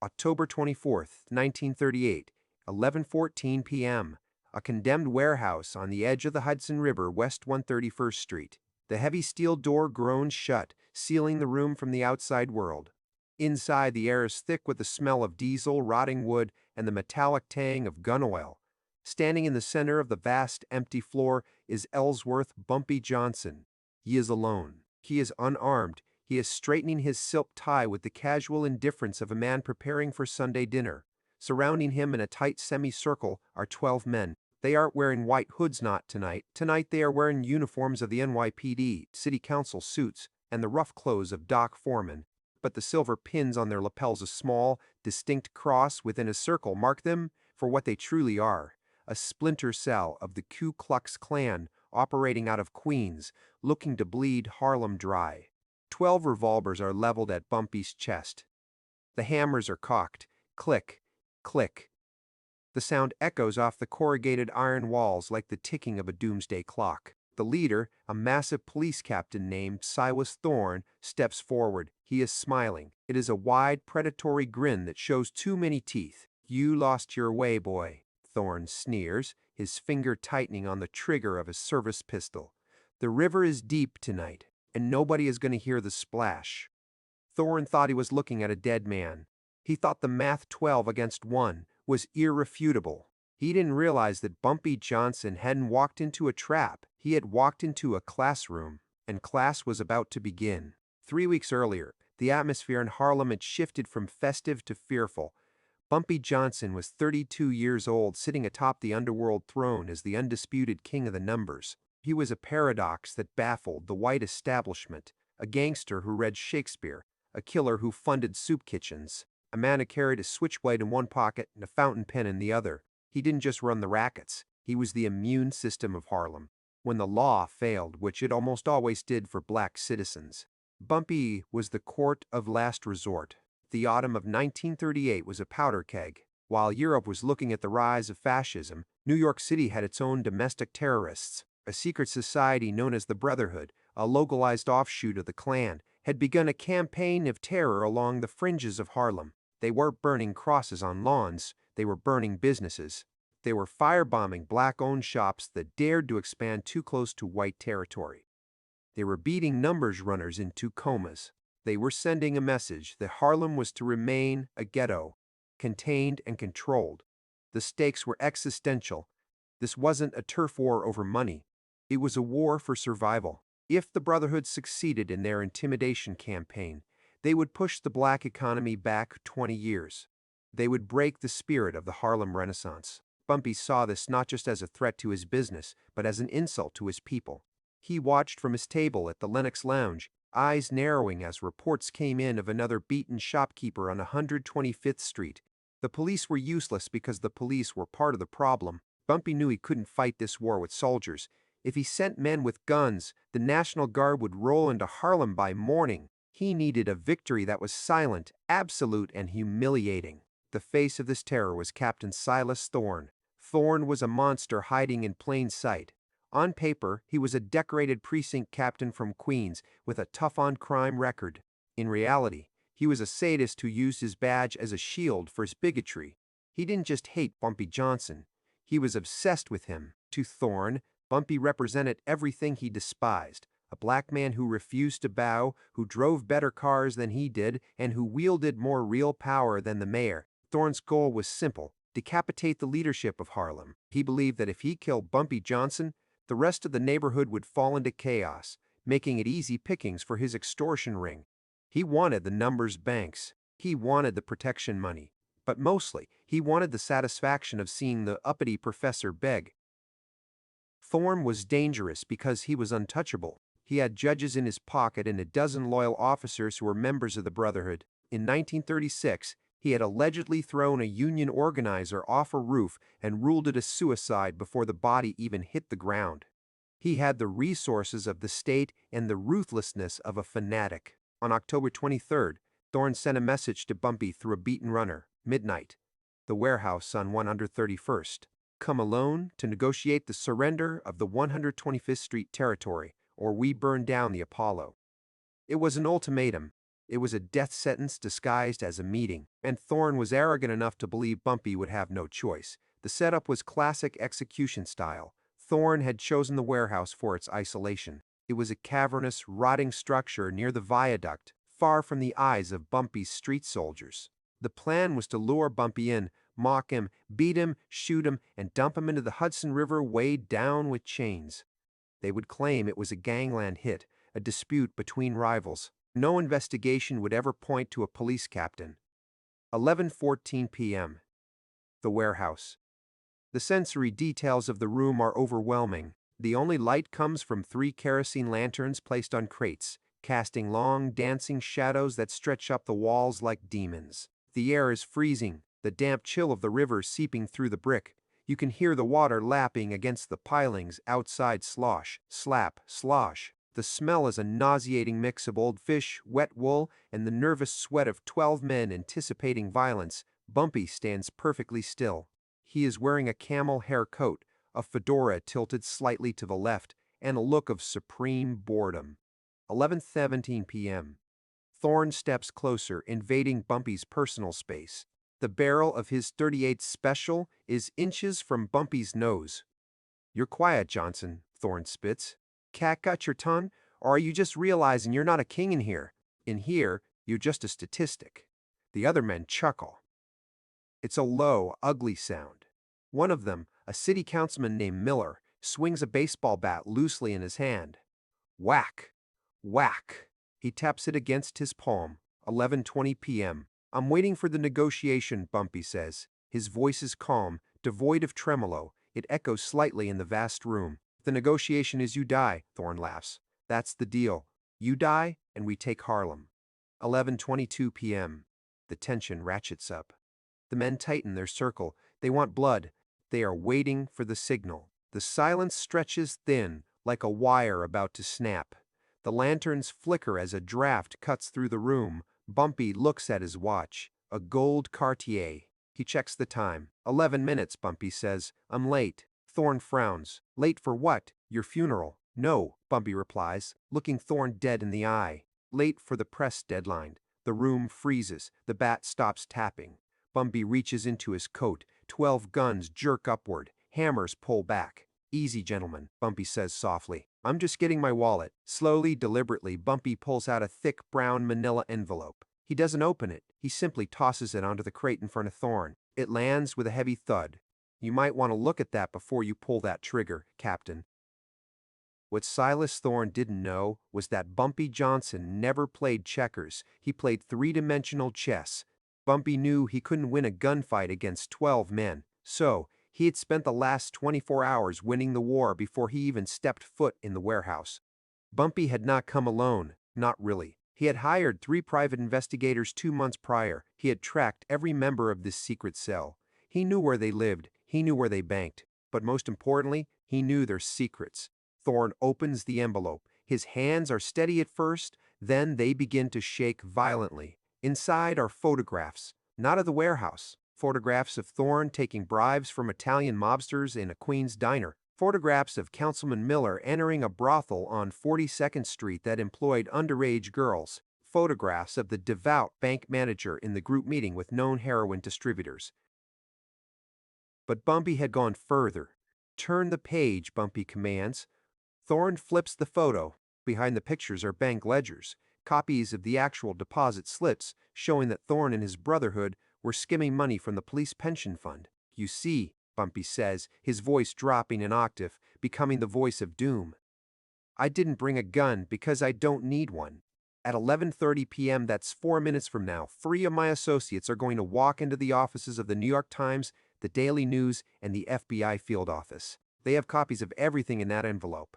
October 24th, 1938, 11:14 p.m. A condemned warehouse on the edge of the Hudson River, West 131st Street. The heavy steel door groans shut, sealing the room from the outside world. Inside, the air is thick with the smell of diesel, rotting wood, and the metallic tang of gun oil. Standing in the center of the vast, empty floor is Ellsworth Bumpy Johnson. He is alone. He is unarmed. He is straightening his silk tie with the casual indifference of a man preparing for Sunday dinner. Surrounding him in a tight semicircle are 12 men. They aren't wearing white hoods not tonight. Tonight they are wearing uniforms of the NYPD, city council suits, and the rough clothes of dock foremen. But the silver pins on their lapels, a small, distinct cross within a circle, mark them for what they truly are: a splinter cell of the Ku Klux Klan operating out of Queens, looking to bleed Harlem dry. 12 revolvers are leveled at Bumpy's chest. The hammers are cocked. Click, click. The sound echoes off the corrugated iron walls like the ticking of a doomsday clock. The leader, a massive police captain named Silas Thorne, steps forward. He is smiling. It is a wide, predatory grin that shows too many teeth. "You lost your way, boy," Thorne sneers, his finger tightening on the trigger of his service pistol. "The river is deep tonight, and nobody is going to hear the splash." Thorne thought he was looking at a dead man. He thought the math 12 against 1 was irrefutable. He didn't realize that Bumpy Johnson hadn't walked into a trap. He had walked into a classroom, and class was about to begin. 3 weeks earlier, the atmosphere in Harlem had shifted from festive to fearful. Bumpy Johnson was 32 years old, sitting atop the underworld throne as the undisputed king of the numbers. He was a paradox that baffled the white establishment, a gangster who read Shakespeare, a killer who funded soup kitchens, a man who carried a switchblade in one pocket and a fountain pen in the other. He didn't just run the rackets, he was the immune system of Harlem. When the law failed, which it almost always did for black citizens, Bumpy was the court of last resort. The autumn of 1938 was a powder keg. While Europe was looking at the rise of fascism, New York City had its own domestic terrorists. A secret society known as the Brotherhood, a localized offshoot of the Klan, had begun a campaign of terror along the fringes of Harlem. They weren't burning crosses on lawns, they were burning businesses. They were firebombing black-owned shops that dared to expand too close to white territory. They were beating numbers runners into comas. They were sending a message that Harlem was to remain a ghetto, contained and controlled. The stakes were existential. This wasn't a turf war over money. It was a war for survival. If the Brotherhood succeeded in their intimidation campaign, they would push the black economy back 20 years. They would break the spirit of the Harlem Renaissance. Bumpy saw this not just as a threat to his business, but as an insult to his people. He watched from his table at the Lenox Lounge, eyes narrowing as reports came in of another beaten shopkeeper on 125th Street. The police were useless because the police were part of the problem. Bumpy knew he couldn't fight this war with soldiers. If he sent men with guns, the National Guard would roll into Harlem by morning. He needed a victory that was silent, absolute, and humiliating. The face of this terror was Captain Silas Thorne. Thorne was a monster hiding in plain sight. On paper, he was a decorated precinct captain from Queens with a tough-on-crime record. In reality, he was a sadist who used his badge as a shield for his bigotry. He didn't just hate Bumpy Johnson. He was obsessed with him. To Thorne, Bumpy represented everything he despised: a black man who refused to bow, who drove better cars than he did, and who wielded more real power than the mayor. Thorne's goal was simple: decapitate the leadership of Harlem. He believed that if he killed Bumpy Johnson, the rest of the neighborhood would fall into chaos, making it easy pickings for his extortion ring. He wanted the numbers banks. He wanted the protection money. But mostly, he wanted the satisfaction of seeing the uppity professor beg. Thorne was dangerous because he was untouchable. He had judges in his pocket and a dozen loyal officers who were members of the Brotherhood. In 1936, he had allegedly thrown a union organizer off a roof and ruled it a suicide before the body even hit the ground. He had the resources of the state and the ruthlessness of a fanatic. On October 23rd, Thorne sent a message to Bumpy through a beaten runner: midnight, the warehouse on 131st. Come alone to negotiate the surrender of the 125th Street territory, or we burn down the Apollo. It was an ultimatum. It was a death sentence disguised as a meeting, and Thorne was arrogant enough to believe Bumpy would have no choice. The setup was classic execution style. Thorne had chosen the warehouse for its isolation. It was a cavernous, rotting structure near the viaduct, far from the eyes of Bumpy's street soldiers. The plan was to lure Bumpy in, mock him, beat him, shoot him, and dump him into the Hudson River weighed down with chains. They would claim it was a gangland hit, a dispute between rivals. No investigation would ever point to a police captain. 11:14 p.m. The warehouse. The sensory details of the room are overwhelming. The only light comes from 3 kerosene lanterns placed on crates, casting long, dancing shadows that stretch up the walls like demons. The air is freezing, the damp chill of the river seeping through the brick. You can hear the water lapping against the pilings outside. Slosh, slap, slosh. The smell is a nauseating mix of old fish, wet wool, and the nervous sweat of 12 men anticipating violence. Bumpy stands perfectly still. He is wearing a camel hair coat, a fedora tilted slightly to the left, and a look of supreme boredom. 11:17 p.m. Thorne steps closer, invading Bumpy's personal space. The barrel of his .38 Special is inches from Bumpy's nose. "You're quiet, Johnson," Thorne spits. "Cat got your tongue? Or are you just realizing you're not a king in here? In here, you're just a statistic." The other men chuckle. It's a low, ugly sound. One of them, a city councilman named Miller, swings a baseball bat loosely in his hand. Whack! Whack! He taps it against his palm. 11:20 p.m. "I'm waiting for the negotiation," Bumpy says. His voice is calm, devoid of tremolo. It echoes slightly in the vast room. "The negotiation is you die," Thorne laughs. "That's the deal. You die, and we take Harlem." 11:22 p.m. The tension ratchets up. The men tighten their circle. They want blood. They are waiting for the signal. The silence stretches thin, like a wire about to snap. The lanterns flicker as a draft cuts through the room. Bumpy looks at his watch. A gold Cartier. He checks the time. 11 minutes, Bumpy says. "I'm late." Thorne frowns. "Late for what? Your funeral?" "No," Bumpy replies, looking Thorne dead in the eye. "Late for the press deadline." The room freezes. The bat stops tapping. Bumpy reaches into his coat. 12 guns jerk upward. Hammers pull back. "Easy, gentlemen," Bumpy says softly. "I'm just getting my wallet." Slowly, deliberately, Bumpy pulls out a thick brown manila envelope. He doesn't open it. He simply tosses it onto the crate in front of Thorne. It lands with a heavy thud. "You might want to look at that before you pull that trigger, Captain." What Silas Thorne didn't know was that Bumpy Johnson never played checkers. He played three-dimensional chess. Bumpy knew he couldn't win a gunfight against 12 men. So, he had spent the last 24 hours winning the war before he even stepped foot in the warehouse. Bumpy had not come alone, not really. He had hired 3 private investigators 2 months prior. He had tracked every member of this secret cell. He knew where they lived. He knew where they banked. But most importantly, he knew their secrets. Thorne opens the envelope. His hands are steady at first, then they begin to shake violently. Inside are photographs, not of the warehouse. Photographs of Thorne taking bribes from Italian mobsters in a Queens diner. Photographs of Councilman Miller entering a brothel on 42nd Street that employed underage girls. Photographs of the devout bank manager in the group meeting with known heroin distributors. But Bumpy had gone further. "Turn the page," Bumpy commands. Thorne flips the photo. Behind the pictures are bank ledgers, copies of the actual deposit slips showing that Thorne and his brotherhood were skimming money from the police pension fund. "You see," Bumpy says, his voice dropping an octave, becoming the voice of doom. "I didn't bring a gun because I don't need one." At 11:30 p.m., that's 4 minutes from now, 3 of my associates are going to walk into the offices of the New York Times, the Daily News, and the FBI field office. They have copies of everything in that envelope.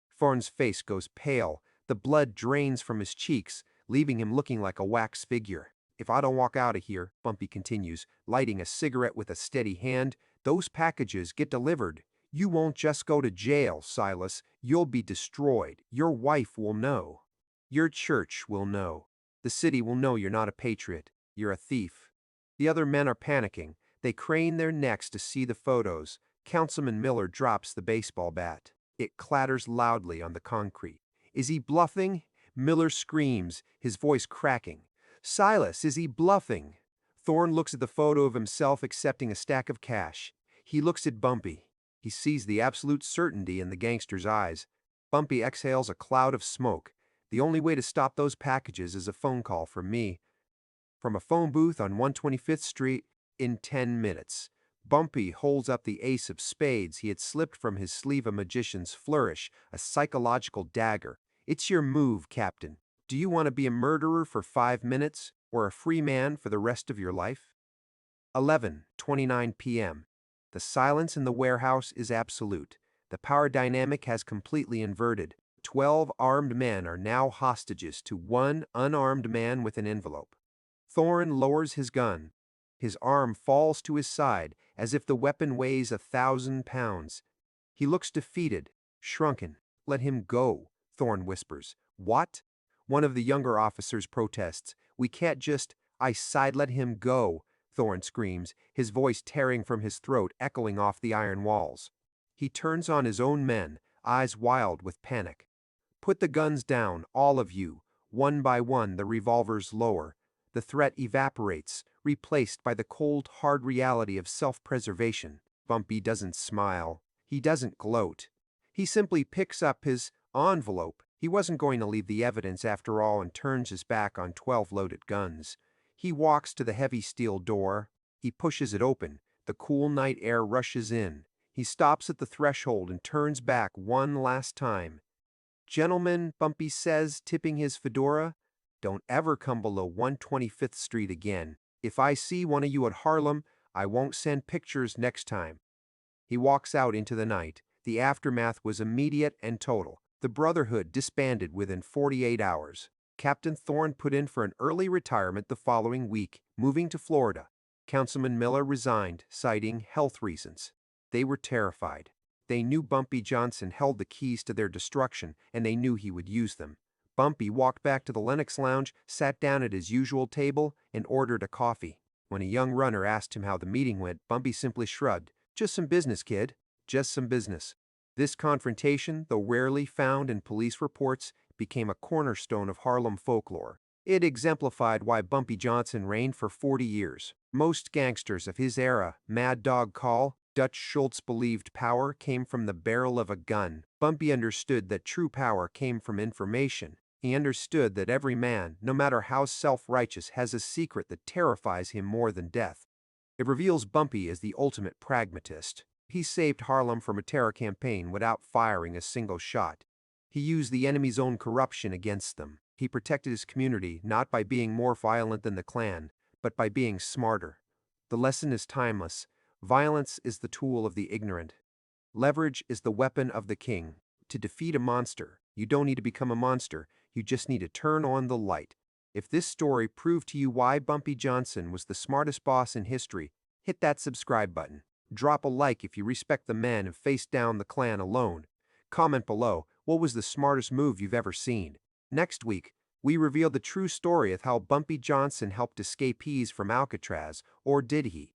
Thorne's face goes pale. The blood drains from his cheeks, leaving him looking like a wax figure. "If I don't walk out of here," Bumpy continues, lighting a cigarette with a steady hand, "those packages get delivered. You won't just go to jail, Silas. You'll be destroyed. Your wife will know. Your church will know. The city will know you're not a patriot. You're a thief." The other men are panicking. They crane their necks to see the photos. Councilman Miller drops the baseball bat. It clatters loudly on the concrete. Is he bluffing? Miller screams, his voice cracking. Silas, is he bluffing? Thorne looks at the photo of himself accepting a stack of cash. He looks at Bumpy. He sees the absolute certainty in the gangster's eyes. Bumpy exhales a cloud of smoke. The only way to stop those packages is a phone call from me. From a phone booth on 125th Street in 10 minutes. Bumpy holds up the ace of spades he had slipped from his sleeve, a magician's flourish, a psychological dagger. It's your move, Captain. Do you want to be a murderer for 5 minutes or a free man for the rest of your life? 11:29 p.m. The silence in the warehouse is absolute. The power dynamic has completely inverted. 12 armed men are now hostages to one unarmed man with an envelope. Thorne lowers his gun. His arm falls to his side as if the weapon weighs 1,000 pounds. He looks defeated, shrunken. Let him go, Thorne whispers. What? One of the younger officers protests. We can't just, I said let him go, Thorne screams, his voice tearing from his throat, echoing off the iron walls. He turns on his own men, eyes wild with panic. Put the guns down, all of you. One by one, the revolvers lower. The threat evaporates, replaced by the cold, hard reality of self-preservation. Bumpy doesn't smile. He doesn't gloat. He simply picks up his envelope. He wasn't going to leave the evidence after all and turns his back on 12 loaded guns. He walks to the heavy steel door. He pushes it open. The cool night air rushes in. He stops at the threshold and turns back one last time. Gentlemen, Bumpy says, tipping his fedora, don't ever come below 125th Street again. If I see one of you at Harlem, I won't send pictures next time. He walks out into the night. The aftermath was immediate and total. The Brotherhood disbanded within 48 hours. Captain Thorne put in for an early retirement the following week, moving to Florida. Councilman Miller resigned, citing health reasons. They were terrified. They knew Bumpy Johnson held the keys to their destruction, and they knew he would use them. Bumpy walked back to the Lenox Lounge, sat down at his usual table, and ordered a coffee. When a young runner asked him how the meeting went, Bumpy simply shrugged. Just some business, kid. Just some business. This confrontation, though rarely found in police reports, became a cornerstone of Harlem folklore. It exemplified why Bumpy Johnson reigned for 40 years. Most gangsters of his era, Mad Dog Call, Dutch Schultz believed power came from the barrel of a gun. Bumpy understood that true power came from information. He understood that every man, no matter how self-righteous, has a secret that terrifies him more than death. It reveals Bumpy as the ultimate pragmatist. He saved Harlem from a terror campaign without firing a single shot. He used the enemy's own corruption against them. He protected his community not by being more violent than the Klan, but by being smarter. The lesson is timeless. Violence is the tool of the ignorant. Leverage is the weapon of the king. To defeat a monster, you don't need to become a monster. You just need to turn on the light. If this story proved to you why Bumpy Johnson was the smartest boss in history, hit that subscribe button. Drop a like if you respect the man and face down the Klan alone. Comment below, what was the smartest move you've ever seen? Next week, we reveal the true story of how Bumpy Johnson helped escapees from Alcatraz, or did he?